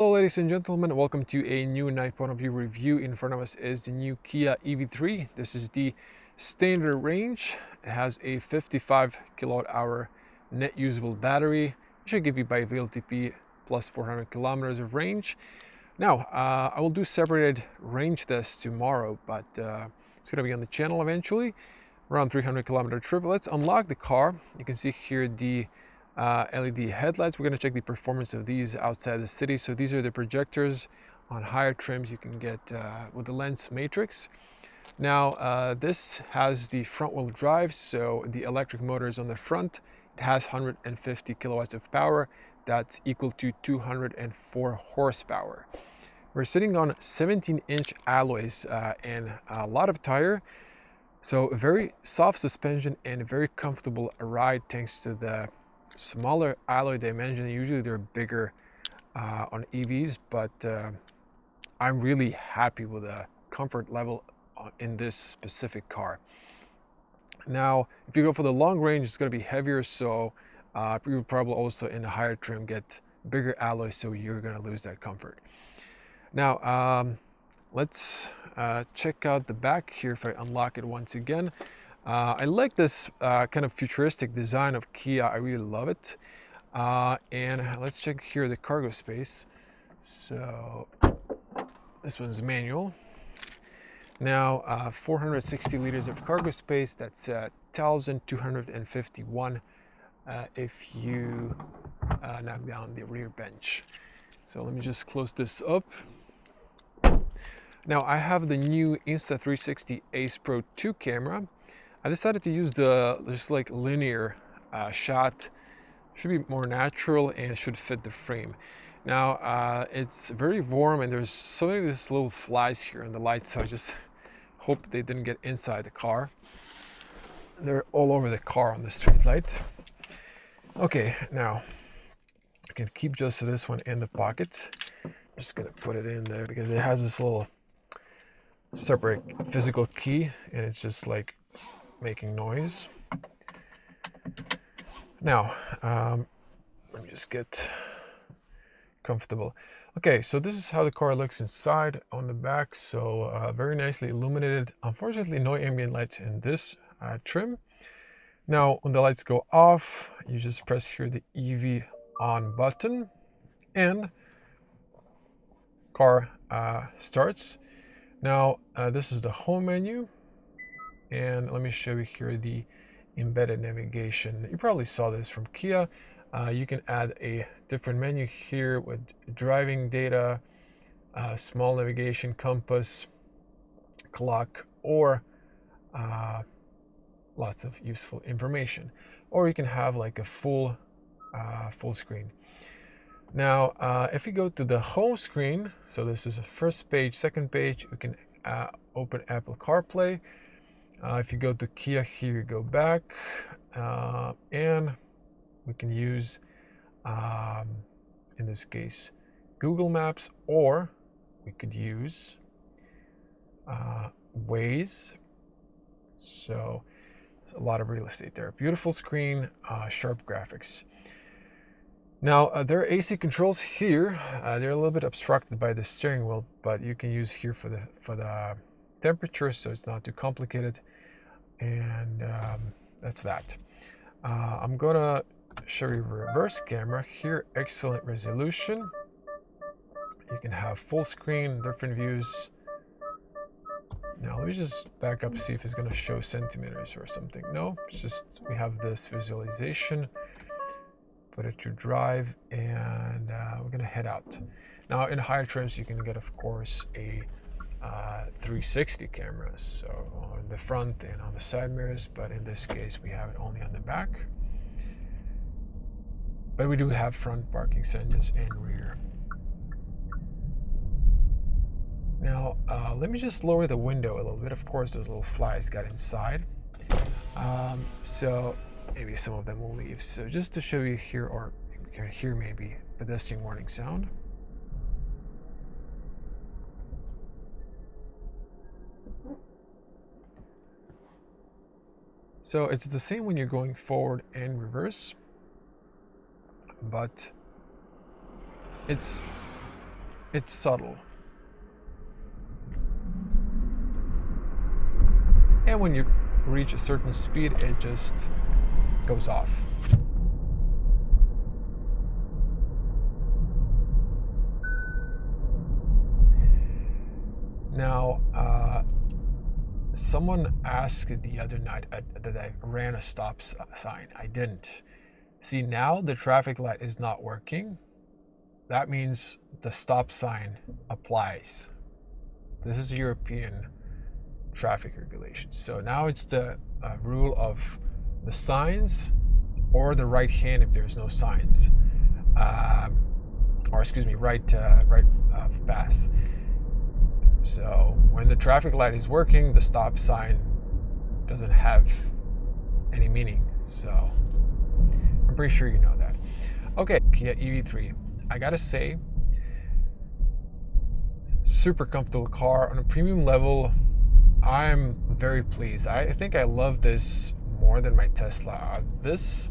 Hello ladies and gentlemen, welcome to a new night point of view review. In front of us is the new Kia EV3. This is the standard range. It has a 55 kilowatt hour net usable battery. It should give you by VLTP plus 400 kilometers of range. Now, I will do separated range tests tomorrow, but it's going to be on the channel eventually. Around 300 kilometer trip. Let's unlock the car. You can see here the LED headlights. We're going to check the performance of these outside the city. So these are the projectors on higher trims you can get with the lens matrix. Now this has the front wheel drive, so the electric motor is on the front. It has 150 kilowatts of power. That's equal to 204 horsepower. We're sitting on 17-inch alloys and a lot of tire. So very soft suspension and a very comfortable ride thanks to the smaller alloy dimension. Usually they're bigger on EVs, but I'm really happy with the comfort level in this specific car. Now, if you go for the long range, it's going to be heavier, so you will probably also in the higher trim get bigger alloys, so you're going to lose that comfort. Now, let's check out the back here if I unlock it once again. I like this kind of futuristic design of Kia. I really love it. And let's check here the cargo space. So this one's manual. Now 460 liters of cargo space. That's 1,251 if you knock down the rear bench. So let me just close this up. Now I have the new Insta360 Ace Pro 2 camera. I decided to use the just like linear shot. Should be more natural and should fit the frame. Now it's very warm and there's so many of these little flies here in the light, so I just hope they didn't get inside the car. They're all over the car on the street light. Okay, now I can keep just this one in the pocket. I'm just gonna put it in there because it has this little separate physical key and it's just like making noise. Now, let me just get comfortable. Okay, so this is how the car looks inside on the back. So very nicely illuminated. Unfortunately, no ambient lights in this trim. Now, when the lights go off, you just press here the EV on button and car starts. Now, this is the home menu. And let me show you here the embedded navigation. You probably saw this from Kia. You can add a different menu here with driving data, small navigation, compass, clock, or lots of useful information. Or you can have like a full screen. Now, if you go to the home screen, so this is the first page, second page, you can open Apple CarPlay. If you go to Kia, here you go back, and we can use, in this case, Google Maps, or we could use Waze. So there's a lot of real estate there. Beautiful screen, sharp graphics. Now there are AC controls here. They're a little bit obstructed by the steering wheel, but you can use here for the temperature, so it's not too complicated. And that's that. I'm gonna show you reverse camera here. Excellent resolution. You can have full screen, different views. Now let me just back up, see if it's gonna show centimeters or something. No, it's just we have this visualization. Put it to drive, and we're gonna head out. Now in higher trims you can get, of course, a 360 cameras, so on the front and on the side mirrors, but in this case we have it only on the back. But we do have front parking sensors and rear. Now let me just lower the window a little bit. Of course those little flies got inside, so maybe some of them will leave. So just to show you here, or you can hear maybe pedestrian warning sound. So it's the same when you're going forward and reverse, but it's It's subtle. And when you reach a certain speed, it just goes off. Now, someone asked the other night that I ran a stop sign. I didn't. See, now the traffic light is not working. That means the stop sign applies. This is European traffic regulations. So now it's the rule of the signs or the right hand if there's no signs, or excuse me, right pass. So when the traffic light is working, the stop sign doesn't have any meaning. So I'm pretty sure you know that. Okay, Kia EV3. I gotta say, super comfortable car on a premium level. I'm very pleased. I think I love this more than my Tesla. This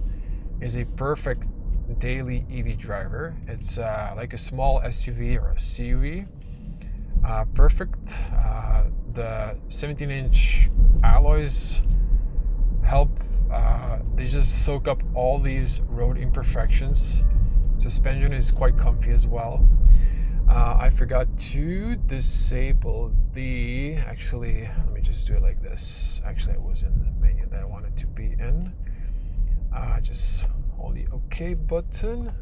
is a perfect daily EV driver. It's like a small SUV or a CUV. Perfect. The 17-inch alloys help. They just soak up all these road imperfections. Suspension is quite comfy as well. I forgot to disable the, actually, let me just do it like this. Actually, I was in the menu that I wanted to be in. Just hold the OK button.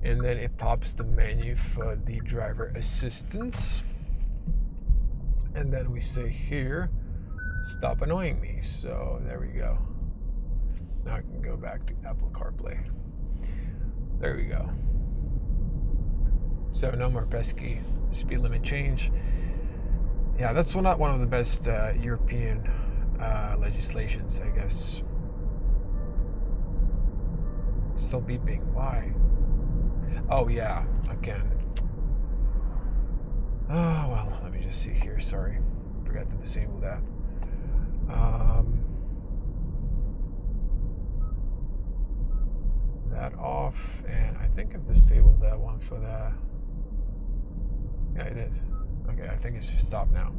And then it pops the menu for the driver assistance. And then we say here, stop annoying me. So there we go. Now I can go back to Apple CarPlay. There we go. So no more pesky speed limit change. Yeah, that's not one of the best European legislations, I guess. It's still beeping. Why? Oh yeah, again. Oh well, let me just see here. Sorry, forgot to disable that. That off, and I think I've disabled that one for the. Yeah, I did. Okay, I think it should stop now.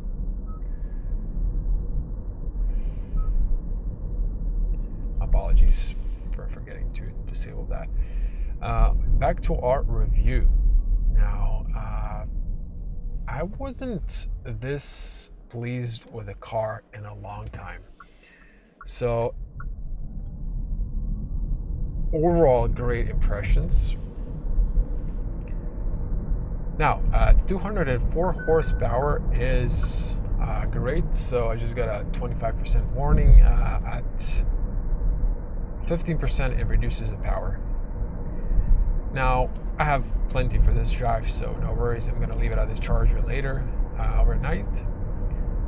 Apologies for forgetting to disable that. Back to our review. Now, I wasn't this pleased with a car in a long time. So, overall, great impressions. Now, 204 horsepower is great. So I just got a 25% warning. At 15%, it reduces the power. Now, I have plenty for this drive, so no worries. I'm gonna leave it at the charger later, overnight.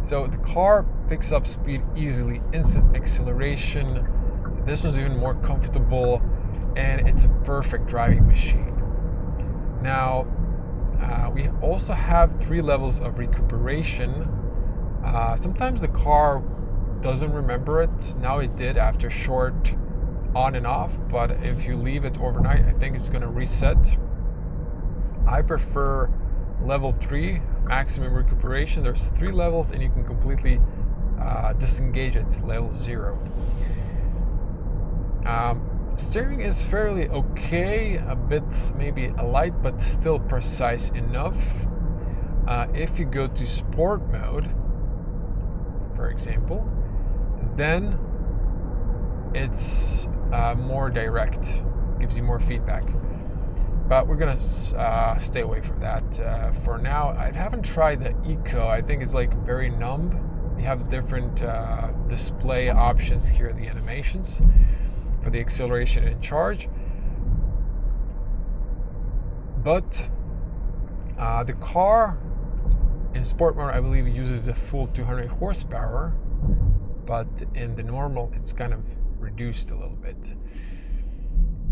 So the car picks up speed easily, instant acceleration. This one's even more comfortable, and it's a perfect driving machine. Now, we also have 3 levels of recuperation. Sometimes the car doesn't remember it. Now it did after short on and off, but if you leave it overnight, I think it's going to reset. I prefer level 3, maximum recuperation. There's 3 levels, and you can completely disengage it to level 0. Steering is fairly okay, a bit maybe light, but still precise enough. If you go to sport mode, for example, then it's more direct, gives you more feedback. But we're gonna stay away from that for now. I haven't tried the Eco. I think it's like very numb. You have different display options here, the animations for the acceleration and charge. But the car in sport mode, I believe, uses the full 200 horsepower, but in the normal, it's kind of reduced a little bit.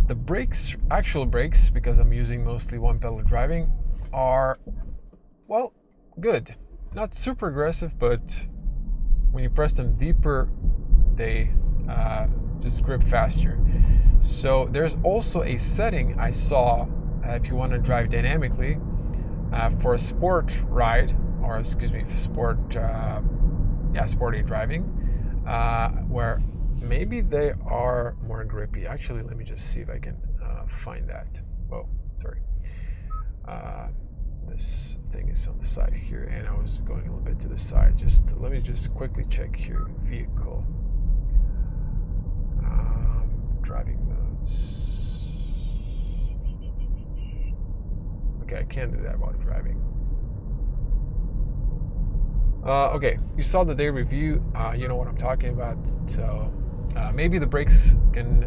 The brakes, actual brakes, because I'm using mostly one pedal driving, are, well, good. Not super aggressive, but when you press them deeper, they just grip faster. So there's also a setting I saw if you want to drive dynamically, for a sport ride, or excuse me, sporty driving, where maybe they are more grippy. Actually, let me just see if I can find that. Oh, sorry. This thing is on the side here, and I was going a little bit to the side. Let me just quickly check here. Vehicle. Driving modes. Okay, I can't do that while driving. Okay, you saw the day review. You know what I'm talking about. So maybe the brakes can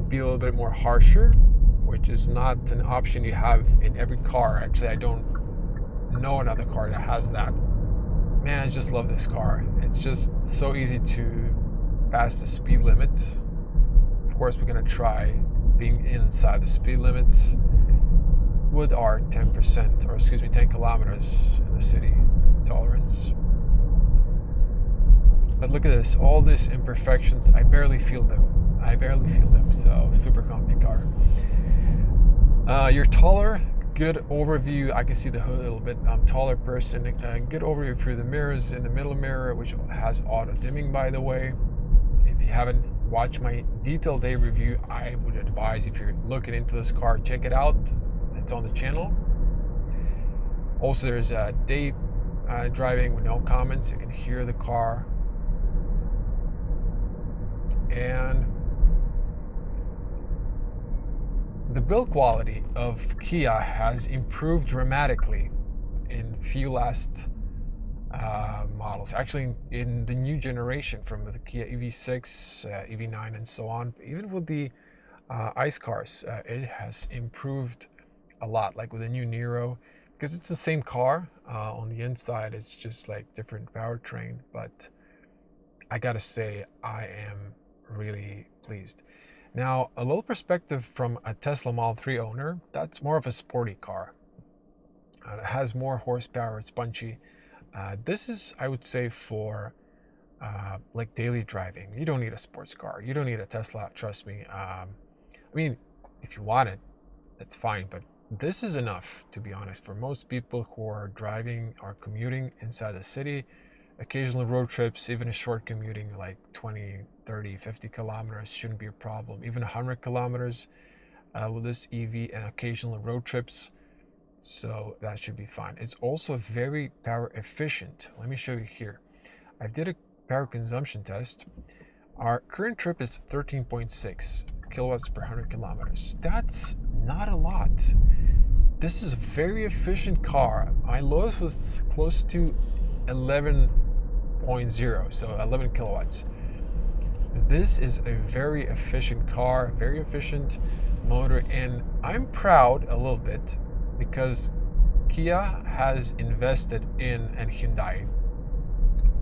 be a little bit more harsher, which is not an option you have in every car. Actually, I don't know another car that has that. Man, I just love this car. It's just so easy to pass the speed limit. Of course, we're gonna try being inside the speed limits with our 10%, or excuse me, 10 kilometers in the city tolerance. But look at this, all these imperfections, I barely feel them. So super comfy car. You're taller, good overview. I can see the hood a little bit. I'm a taller person. Good overview through the mirrors in the middle mirror, which has auto dimming, by the way. If you haven't watched my detailed day review, I would advise, if you're looking into this car, check it out. It's on the channel. Also, there's a day driving with no comments. You can hear the car. And the build quality of Kia has improved dramatically in few last models. Actually, in the new generation, from the Kia EV6, EV9, and so on, even with the ICE cars, it has improved a lot, like with the new Niro, because it's the same car. On the inside, it's just like different powertrain, but I gotta say, I am really pleased. Now, a little perspective from a Tesla Model 3 owner, that's more of a sporty car. It has more horsepower, it's punchy. This is, I would say, for like daily driving. You don't need a sports car. You don't need a Tesla, trust me. I mean, if you want it, that's fine, but this is enough, to be honest, for most people who are driving or commuting inside the city. Occasional road trips, even a short commuting, like 20, 30, 50 kilometers shouldn't be a problem. Even 100 kilometers with this EV, and occasional road trips. So that should be fine. It's also very power efficient. Let me show you here. I did a power consumption test. Our current trip is 13.6 kilowatts per 100 kilometers. That's not a lot. This is a very efficient car. My lowest was close to 11.0, so 11 kilowatts. This is a very efficient car, very efficient motor, and I'm proud a little bit because Kia has invested in, and Hyundai,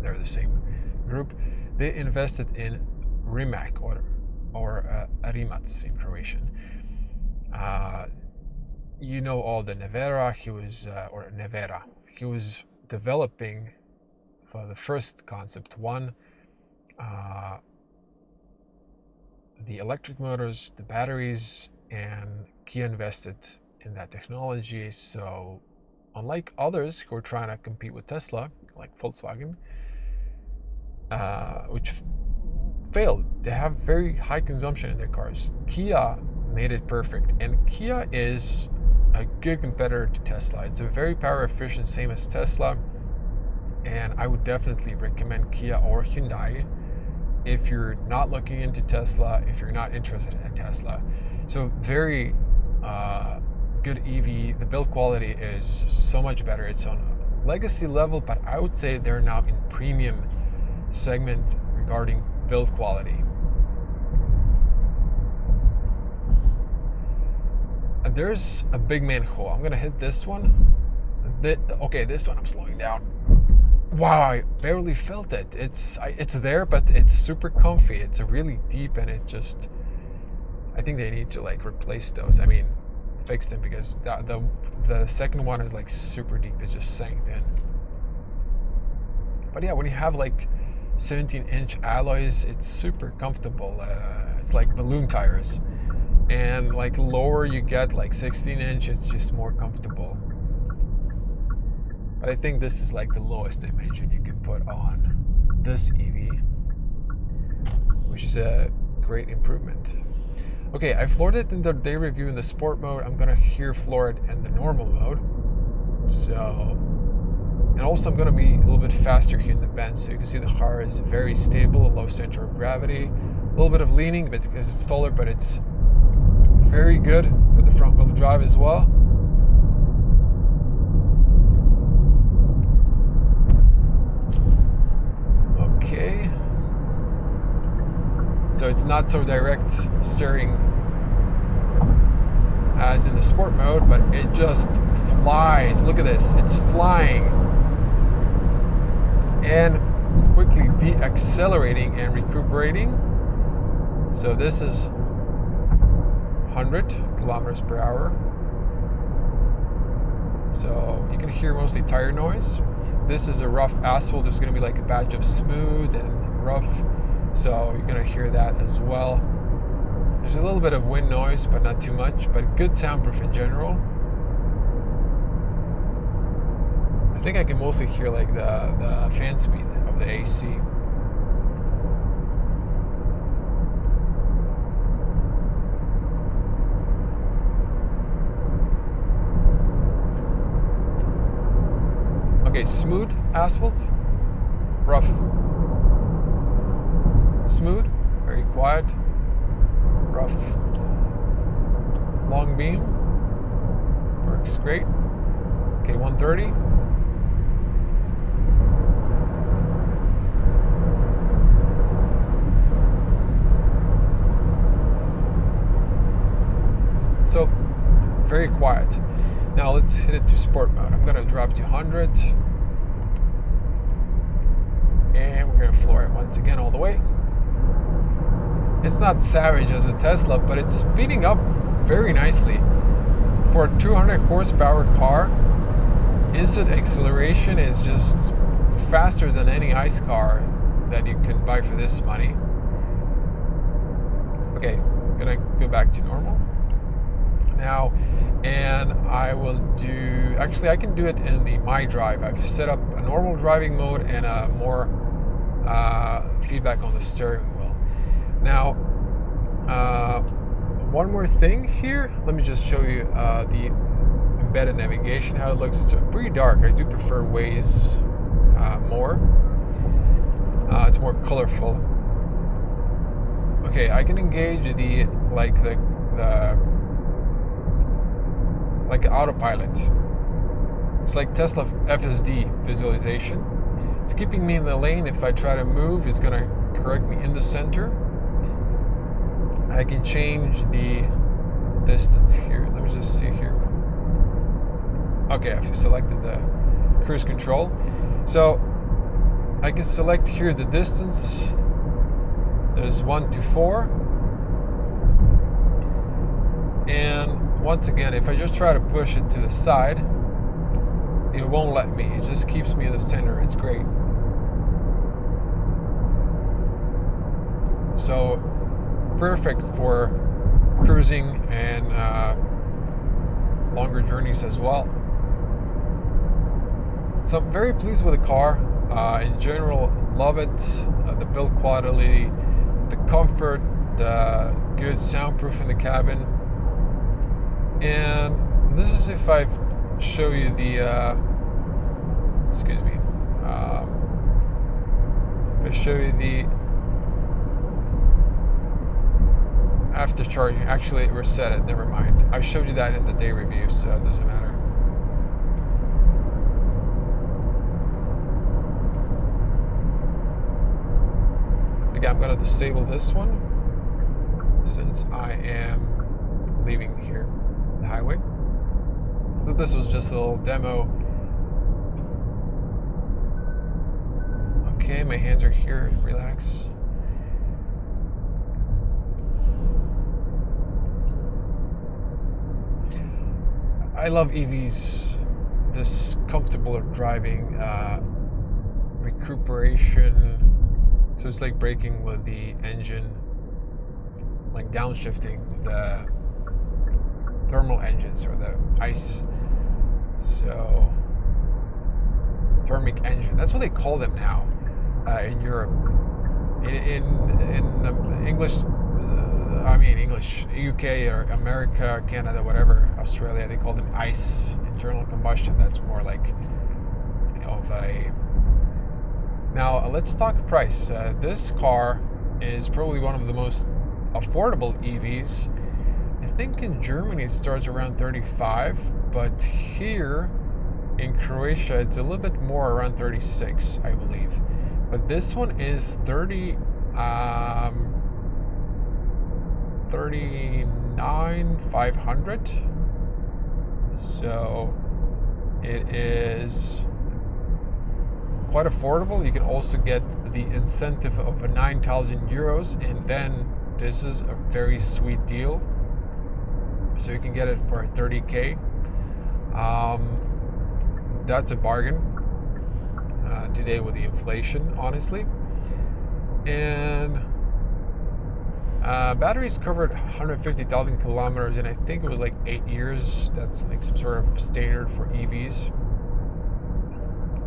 they're the same group, they invested in Rimac or Rimac in Croatian. You know all the Nevera, Nevera. He was developing for the first concept one, the electric motors, the batteries, and Kia invested in that technology. So unlike others who are trying to compete with Tesla, like Volkswagen, which failed, they have very high consumption in their cars. Kia made it perfect, and Kia is a good competitor to Tesla. It's a very power efficient, same as Tesla, and I would definitely recommend Kia or Hyundai if you're not looking into Tesla, if you're not interested in Tesla. So very good EV. The build quality is so much better. It's on legacy level, but I would say they're now in premium segment regarding build quality. And there's a big manhole. I'm gonna hit this one. Okay, this one I'm slowing down. Wow, I barely felt it. It's there, but it's super comfy. It's a really deep, and it just, I think they need to like replace those. I mean, fix them, because the second one is like super deep. It just sank in. But yeah, when you have like 17-inch alloys, it's super comfortable. It's like balloon tires. And like lower you get, like 16-inch, it's just more comfortable. But I think this is like the lowest dimension you can put on this EV, which is a great improvement. Okay, I floored it in the day review in the sport mode. I'm gonna here floor it in the normal mode. So, and also I'm gonna be a little bit faster here in the bend, so you can see the car is very stable, low center of gravity, a little bit of leaning because it's taller, but it's very good with the front wheel drive as well. Okay, so it's not so direct steering as in the sport mode, but it just flies. Look at this, it's flying and quickly de-accelerating and recuperating. So this is 100 kilometers per hour. So you can hear mostly tire noise. This is a rough asphalt. There's going to be like a batch of smooth and rough, so you're going to hear that as well. There's a little bit of wind noise, but not too much, but good soundproof in general. I think I can mostly hear like the fan speed of the AC. Okay, smooth asphalt, rough, smooth, very quiet, rough, long beam, works great. Okay, 130. So, very quiet. Now let's hit it to sport mode. I'm gonna drop to 100. And we're gonna floor it once again all the way. It's not savage as a Tesla, but it's speeding up very nicely. For a 200 horsepower car, instant acceleration is just faster than any ICE car that you can buy for this money. Okay, I'm gonna go back to normal now, and I will do, actually I can do it in the My Drive. I've set up a normal driving mode and a more feedback on the steering wheel. Now, one more thing here. Let me just show you the embedded navigation, how it looks. It's pretty dark. I do prefer Waze more. It's more colorful. Okay, I can engage the autopilot. It's like Tesla FSD visualization. It's keeping me in the lane. If I try to move, it's gonna correct me in the center. I can change the distance here. Let me just see here. Okay, I've selected the cruise control. So I can select here the distance. There's 1 to 4. And once again, if I just try to push it to the side, it won't let me. It just keeps me in the center. It's great. So perfect for cruising and longer journeys as well. So I'm very pleased with the car. In general, love it. The build quality, the comfort, the good soundproof in the cabin. And this is if I show you the, excuse me, if I show you the after charging, actually it reset it, never mind. I showed you that in the day review, so it doesn't matter. Again, I'm going to disable this one since I am leaving here, the highway. So this was just a little demo. Okay, my hands are here, relax. I love EVs, this comfortable driving, recuperation. So it's like braking with the engine, like downshifting the thermal engines or the ICE. So thermic engine. That's what they call them now in Europe. In English, English, UK or America, Canada, whatever, Australia, they call them ICE, internal combustion. That's more like of a. Now let's talk price. This car is probably one of the most affordable EVs. I think in Germany it starts around 35, but here in Croatia it's a little bit more, around 36, I believe. But this one is 39,500. So it is quite affordable. You can also get the incentive of 9,000 euros, and then this is a very sweet deal. So you can get it for 30K. That's a bargain today with the inflation, honestly. And batteries covered 150,000 kilometers, and I think it was like 8 years. That's like some sort of standard for EVs.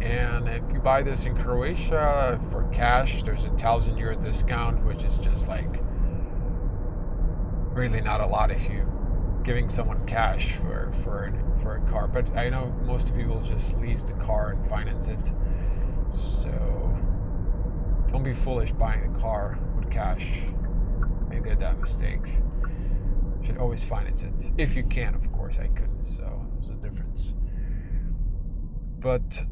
And if you buy this in Croatia for cash, there's a 1,000 euro discount, which is just like really not a lot if you giving someone cash for a car. But I know most people just lease the car and finance it. So don't be foolish buying a car with cash. I did that mistake. You should always finance it if you can. Of course, I couldn't, so there's a difference. But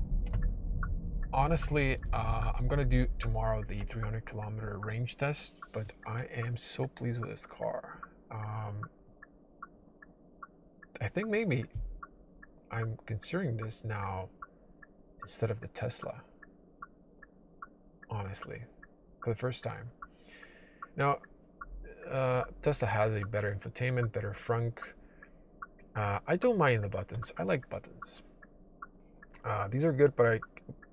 honestly, I'm gonna do tomorrow the 300 kilometer range test. But I am so pleased with this car. I think maybe I'm considering this now instead of the Tesla, honestly, for the first time. Now, Tesla has a better infotainment, better frunk. I don't mind the buttons. I like buttons. These are good, but I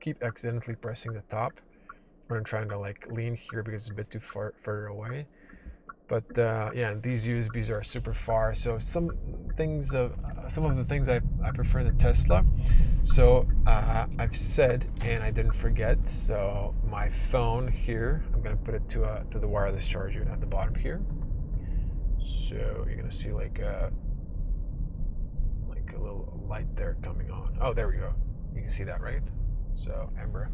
keep accidentally pressing the top when I'm trying to like lean here because it's a bit too further away. But yeah, these USBs are super far. So some of the things I prefer in the Tesla. So I've said, and I didn't forget. So my phone here, I'm gonna put it to the wireless charger at the bottom here. So you're gonna see like a little light there coming on. Oh, there we go. You can see that, right? So Amber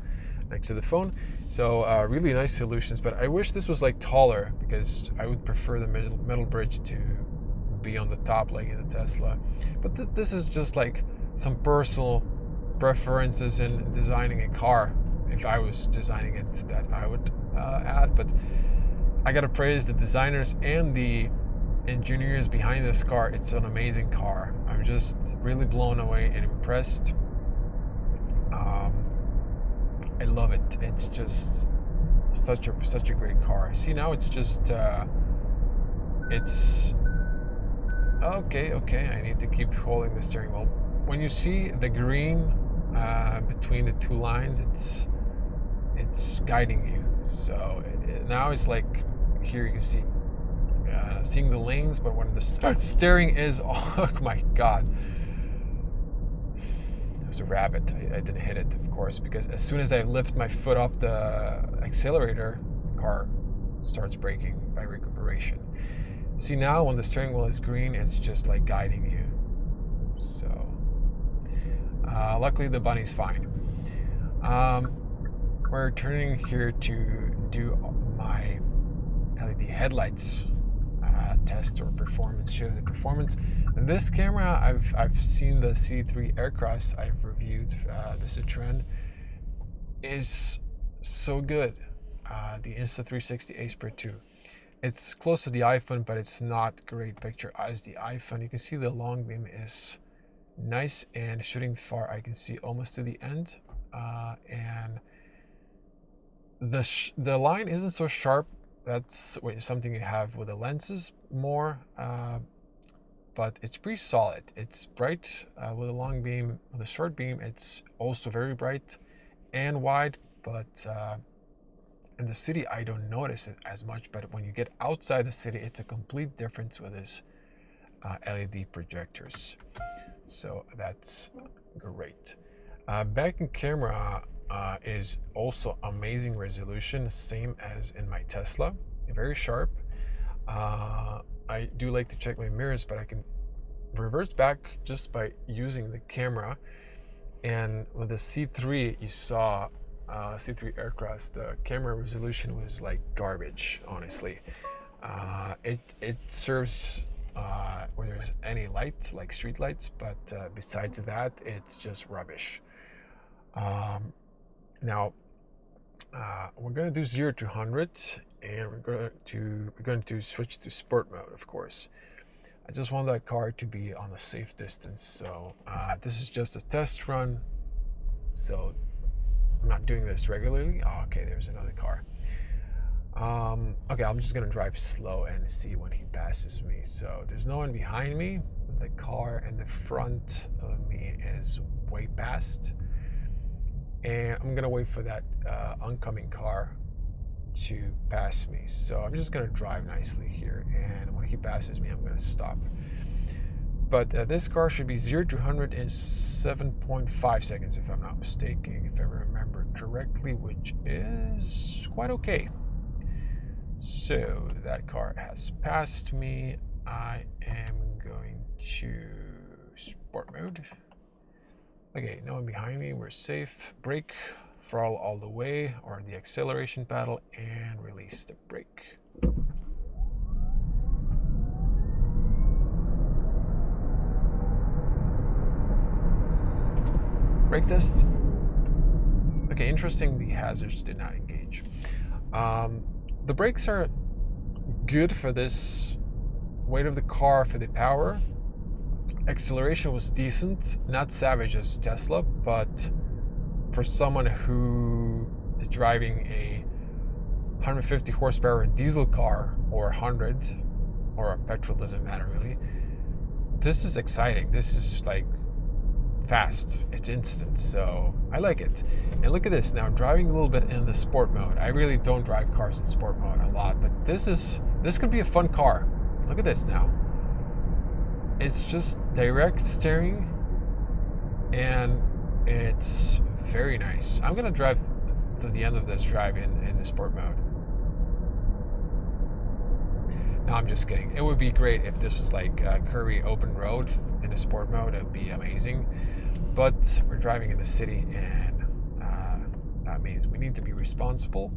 next to the phone. So really nice solutions, but I wish this was like taller because I would prefer the middle bridge to be on the top like in the Tesla. But this is just like some personal preferences in designing a car. If I was designing it, that I would add. But I gotta praise the designers and the engineers behind this car. It's an amazing car. I'm just really blown away and impressed. I love it. It's just such a great car. See, now it's just it's okay. I need to keep holding the steering wheel. When you see the green between the two lines, it's guiding you. So now it's like here you can see seeing the lanes, but when the steering is, oh my God. A rabbit. I didn't hit it, of course, because as soon as I lift my foot off the accelerator, the car starts braking by recuperation. See, now when the steering wheel is green, it's just like guiding you. So luckily the bunny's fine. We're turning here to do my LED headlights test or performance, show the performance. And this camera, I've seen the C3 Aircross I've reviewed, the Citroen, is so good. The Insta360 Ace Pro 2. It's close to the iPhone, but it's not great picture as the iPhone. You can see the long beam is nice and shooting far. I can see almost to the end, and the line isn't so sharp. That's something you have with the lenses more, but it's pretty solid. It's bright with a long beam. With a short beam, it's also very bright and wide, but in the city, I don't notice it as much. But when you get outside the city, it's a complete difference with this LED projectors. So that's great. Backing camera is also amazing resolution, same as in my Tesla, very sharp. I do like to check my mirrors, but I can reverse back just by using the camera. And with the C3, you saw C3 aircrafts, the camera resolution was like garbage, honestly. It serves when there's any light, like street lights, but besides that, it's just rubbish. Now we're going to do 0 to 100, and we're going to switch to sport mode, of course. I just want that car to be on a safe distance, so this is just a test run, so I'm not doing this regularly. Oh, okay, there's another car. Okay, I'm just gonna drive slow and see when he passes me. So there's no one behind me. The car in the front of me is way past, and I'm gonna wait for that oncoming car to pass me. So I'm just gonna drive nicely here, and when he passes me, I'm gonna stop. But this car should be 0 to 100 in 7.5 seconds, if I'm not mistaken, if I remember correctly, which is quite okay. So that car has passed me. I am going to sport mode. Okay, no one behind me, we're safe. Brake, throttle all the way, or the acceleration pedal, and release the brake. Brake test. Okay, interesting, the hazards did not engage. The brakes are good for this weight of the car, for the power. Acceleration was decent, not savage as Tesla, but for someone who is driving a 150 horsepower diesel car, or 100, or a petrol, doesn't matter really, this is exciting. This is like fast, it's instant, so I like it. And look at this, now I'm driving a little bit in the sport mode. I really don't drive cars in sport mode a lot, but this could be a fun car. Look at this now. It's just direct steering, and it's very nice. I'm gonna drive to the end of this drive in the sport mode. No, I'm just kidding. It would be great if this was like Curry open road in a sport mode. It would be amazing. But we're driving in the city, and that means we need to be responsible.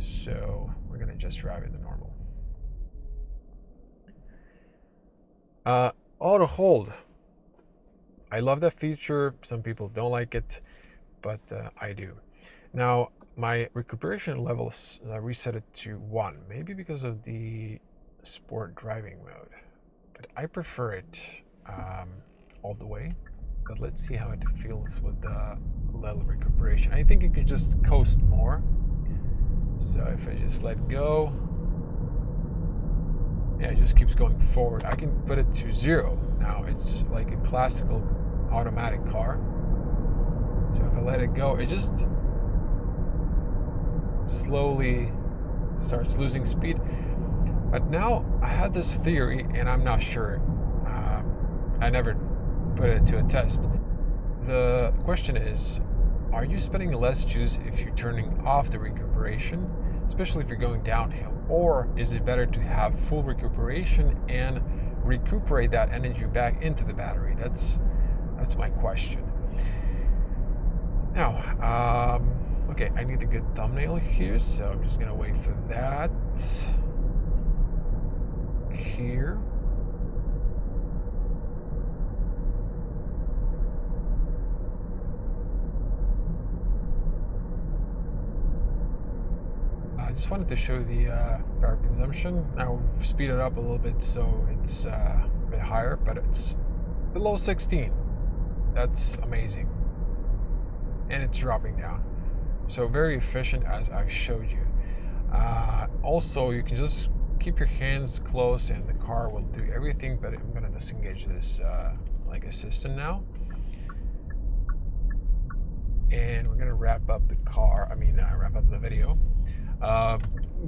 So we're gonna just drive in the normal. Auto hold. I love that feature. Some people don't like it, but I do. Now, my recuperation levels reset it to 1, maybe because of the sport driving mode, but I prefer it all the way. But let's see how it feels with the level recuperation. I think you could just coast more. So if I just let go, yeah, it just keeps going forward. I can put it to 0. Now it's like a classical automatic car. So if I let it go, it just slowly starts losing speed. But now I had this theory, and I'm not sure. I never put it to a test. The question is, are you spending less juice if you're turning off the recuperation, especially if you're going downhill? Or is it better to have full recuperation and recuperate that energy back into the battery? That's my question. Now, okay, I need a good thumbnail here, so I'm just gonna wait for that. Here. I just wanted to show the power consumption. Now we've speeded it up a little bit, so it's a bit higher, but it's below 16. That's amazing. And it's dropping down. So very efficient, as I've showed you. Also, you can just keep your hands close and the car will do everything, but I'm gonna disengage this like assistant now. And we're gonna wrap up the car, wrap up the video.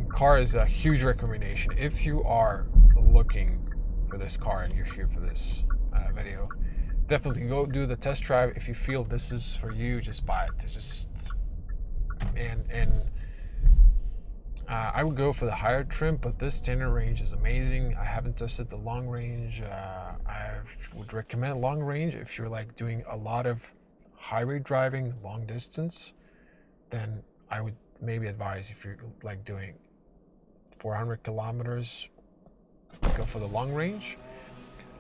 Car is a huge recommendation. If you are looking for this car and you're here for this video, definitely go do the test drive. If you feel this is for you, just buy it. And I would go for the higher trim, but this standard range is amazing. I haven't tested the long range. I would recommend long range if you're like doing a lot of highway driving, long distance. Then I would maybe advise, if you're like doing 400 kilometers, go for the long range.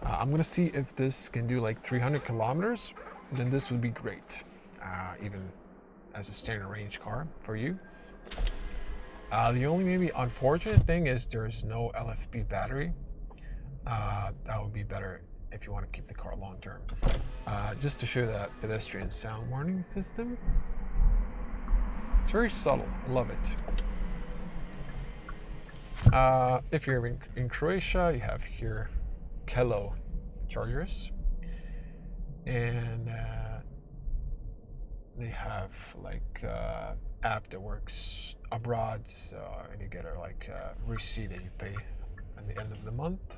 I'm gonna see if this can do like 300 kilometers. Then this would be great, even as a standard range car for you. The only maybe unfortunate thing is there's no LFP battery. That would be better if you want to keep the car long term. Just to show that pedestrian sound warning system. It's very subtle. I love it. If you're in Croatia, you have here Kelo chargers, and they have like app that works abroad, and you get a like receipt that you pay at the end of the month.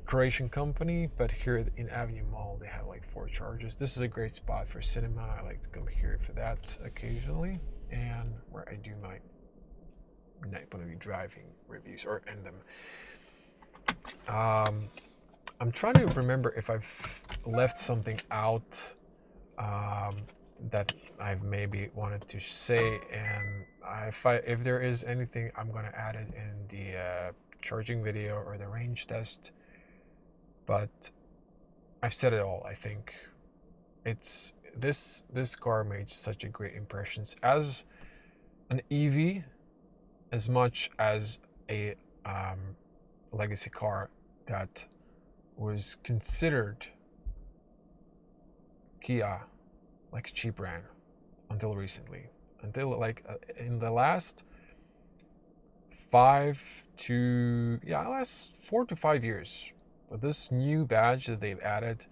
Croatian company, but here in Avenue Mall they have like 4 chargers. This is a great spot for cinema. I like to come here for that occasionally, and where I do my night point of view driving reviews or end them. I'm trying to remember if I've left something out that I've maybe wanted to say, and if there is anything, I'm going to add it in the charging video or the range test. But I've said it all. I think it's this car made such a great impression as an EV, as much as a legacy car that was considered Kia like a cheap brand until recently, until like in the last 4 to 5 years. But this new badge that they've added,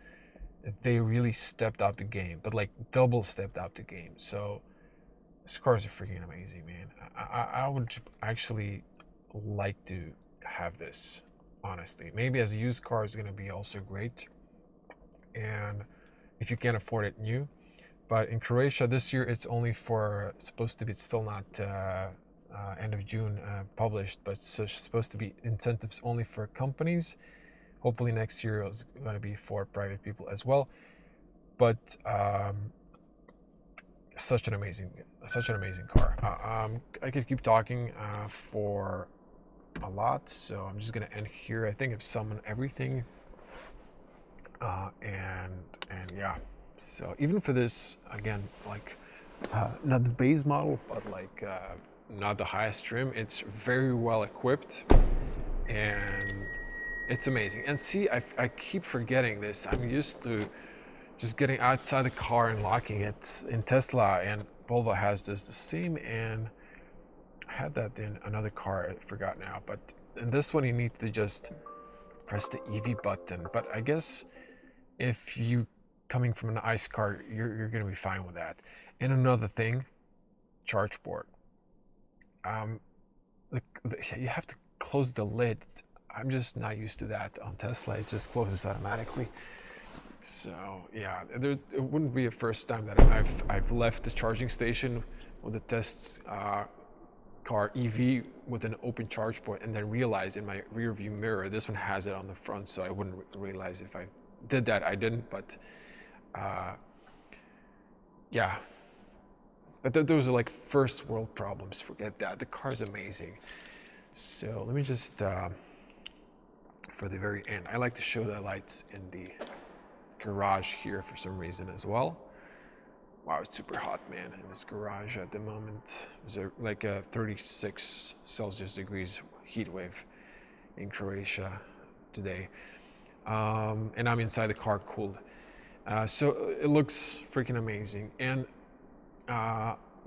they really stepped up the game, but like double stepped up the game. So these cars are freaking amazing, man. I would actually like to have this, honestly. Maybe as a used car is going to be also great, and if you can't afford it new. But in Croatia this year, it's only supposed to be, it's still not end of June published, but it's supposed to be incentives only for companies. Hopefully next year it's going to be for private people as well. But such an amazing car. I could keep talking for a lot, so I'm just going to end here. I think I've summoned everything, and yeah. So even for this, again, like not the base model, but like not the highest trim, it's very well equipped, and it's amazing. And see, I keep forgetting this. I'm used to just getting outside the car and locking it. In Tesla and Volvo has this the same, and I had that in another car, I forgot now. But in this one, you need to just press the EV button. But I guess if you coming from an ICE car, you're going to be fine with that. And another thing, charge port. You have to close the lid. I'm just not used to that on Tesla. It just closes automatically. So yeah, it wouldn't be the first time that I've left the charging station with a test car EV with an open charge port, and then realize in my rear view mirror this one has it on the front, so I wouldn't realize if I did that. I didn't, but yeah. But those are like first world problems. Forget that. The car's amazing. So let me just for the very end, I like to show the lights in the garage here for some reason as well. Wow, it's super hot, man, in this garage at the moment. There's like a 36 Celsius degrees heat wave in Croatia today, and I'm inside the car cooled. So it looks freaking amazing. And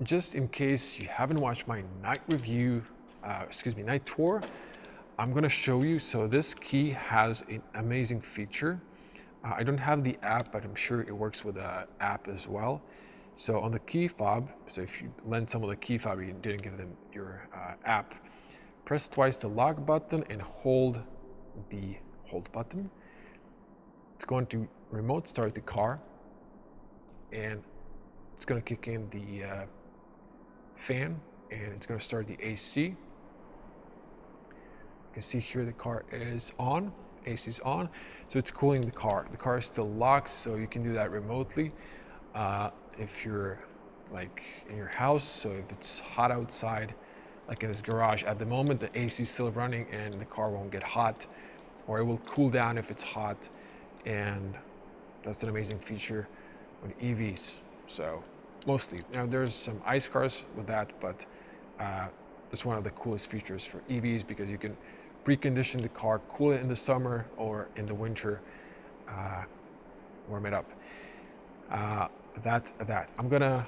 just in case you haven't watched my night review, night tour, I'm gonna show you. So this key has an amazing feature. I don't have the app, but I'm sure it works with the app as well. So on the key fob, so if you lend someone the key fob, you didn't give them your app, press twice the lock button and hold the hold button. It's going to remote start the car, and it's going to kick in the fan, and it's going to start the AC. You can see here the car is on, AC is on, so it's cooling the car. The car is still locked, so you can do that remotely. If you're like in your house, so if it's hot outside, like in this garage, at the moment the AC is still running and the car won't get hot, or it will cool down if it's hot, and that's an amazing feature on EVs. So mostly, now there's some ICE cars with that, but it's one of the coolest features for EVs because you can precondition the car, cool it in the summer or in the winter, warm it up. That's that. I'm gonna,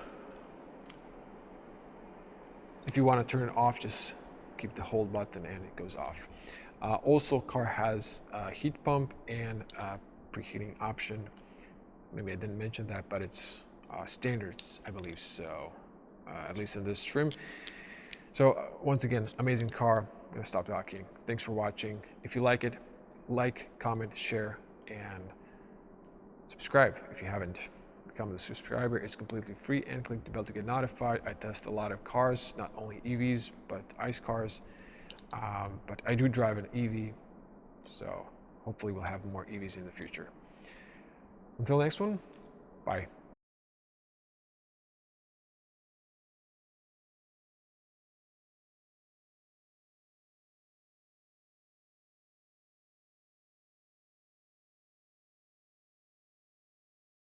if you want to turn it off, just keep the hold button and it goes off. Also, car has a heat pump and a preheating option. Maybe I didn't mention that, but it's standards, I believe, so at least in this trim. So once again, amazing car. I'm gonna stop talking. Thanks for watching. If you like it, like, comment, share, and subscribe if you haven't become a subscriber. It's completely free, and click the bell to get notified. I test a lot of cars, not only EVs, but ICE cars. But I do drive an EV, so hopefully we'll have more EVs in the future. Until next one, bye.